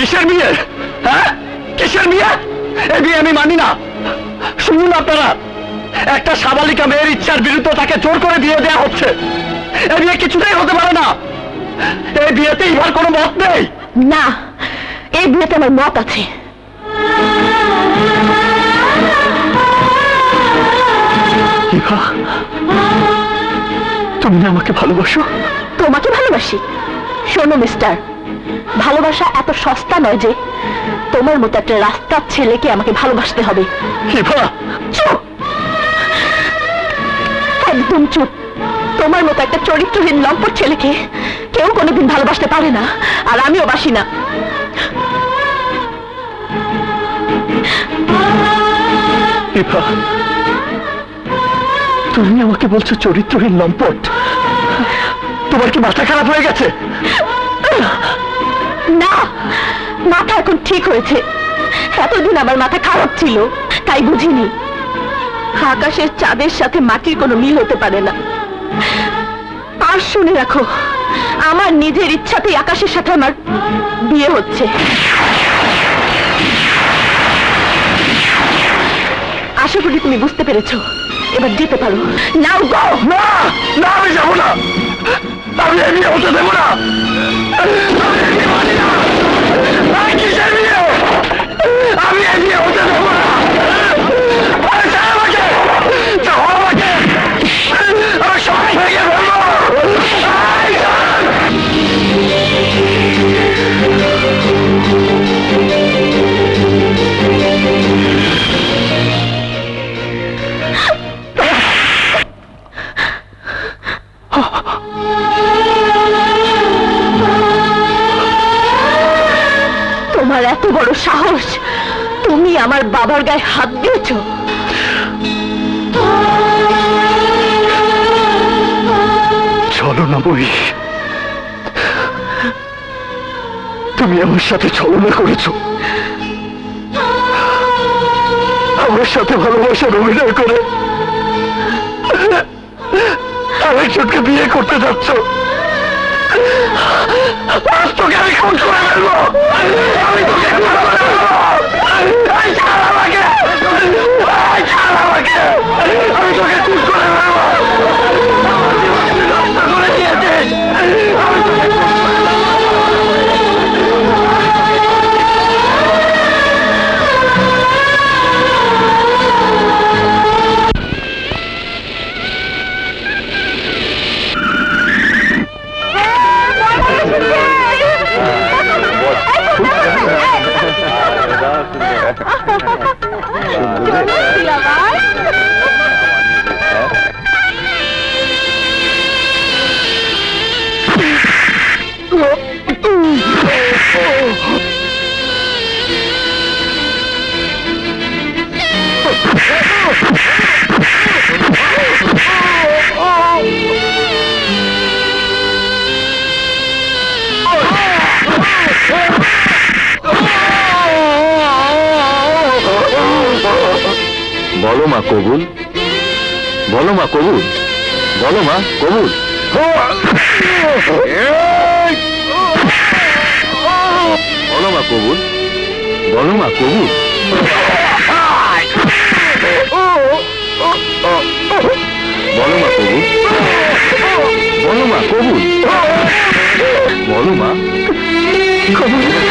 কিসের বিয়ে? হ্যাঁ, কিসের বিয়ে? এই বিয়ে আমি মানি না। শুনুন আপনারা, একটা সাবালিকা মেয়ের ইচ্ছার বিরুদ্ধে তাকে জোর করে বিয়ে দেওয়া হচ্ছে। এই বিয়ে কিছুতেই হতে পারে না। এই বিয়েতে ইহার কোনো মত নেই। না, এই বিয়েতে আমার মত আছে। ইভা, তুমি না আমাকে ভালোবাসো? তোমাকে ভালোবাসি? শোনো মিস্টার, ভালোবাসা এত সস্তা নয় যে তোমার মতো একটা রাস্তার ছেলেকে আমাকে ভালোবাসতে হবে। ইভা, চুপ, একদম চুপ। তোমার মতো একটা চরিত্রহীন লম্পট ছেলেকে কেউ কোনোদিন ভালোবাসতে পারে না, আর আমিও বাসি না। ইভা, তুমি আমাকে বলছো চরিত্রহীন লম্পট? তোমার কি মাথা খারাপ হয়ে গেছে? না, মাথা এখন ঠিক হয়েছে। এতদিন আমার মাথা খারাপ ছিল, তাই বুঝিনি আকাশের চাঁদের সাথে মাটির কোনো মিল হতে পারে না। আর শুনে রাখো, আমার নিজের ইচ্ছাতেই আকাশের সাথে আমার বিয়ে হচ্ছে। আশা করি তুমি বুঝতে পেরেছো। এবার যেতে পারো। নাও গো। না না, আমি যাবো না। আমি এই বিয়ে হতে দেবো না। আমি এই বিয়ে হতে দেবো না। আমি সব ভেঙে ফেলবো। তোমার এত বড় সাহস, তুমি আমার বাবার গায়ে হাত দিয়েছ? ছলনা বই, তুমি আমার সাথে ছলনা করেছো। আমার সাথে ভালোবাসার অভিনয় করে আরেকজনকে বিয়ে করতে যাচ্ছ। তোকে আমি খুন করে ফেলবো। আমি তোকে খুন করে ফেলবো। ছাড় আমাকে, ছাড় আমাকে। আমি তোকে খুন করে ফেলবো। আমার জীবন তুই নষ্ট করে দিয়েছিস। আমি তোকে খুন করে বলো মা কবুল, বলো মা কবুল, বলো মা কবুল। বলো মা কবুল, বলো মা কবুল। বলো মা কবুল, বলো মা কবুল, বলো মা কবুল।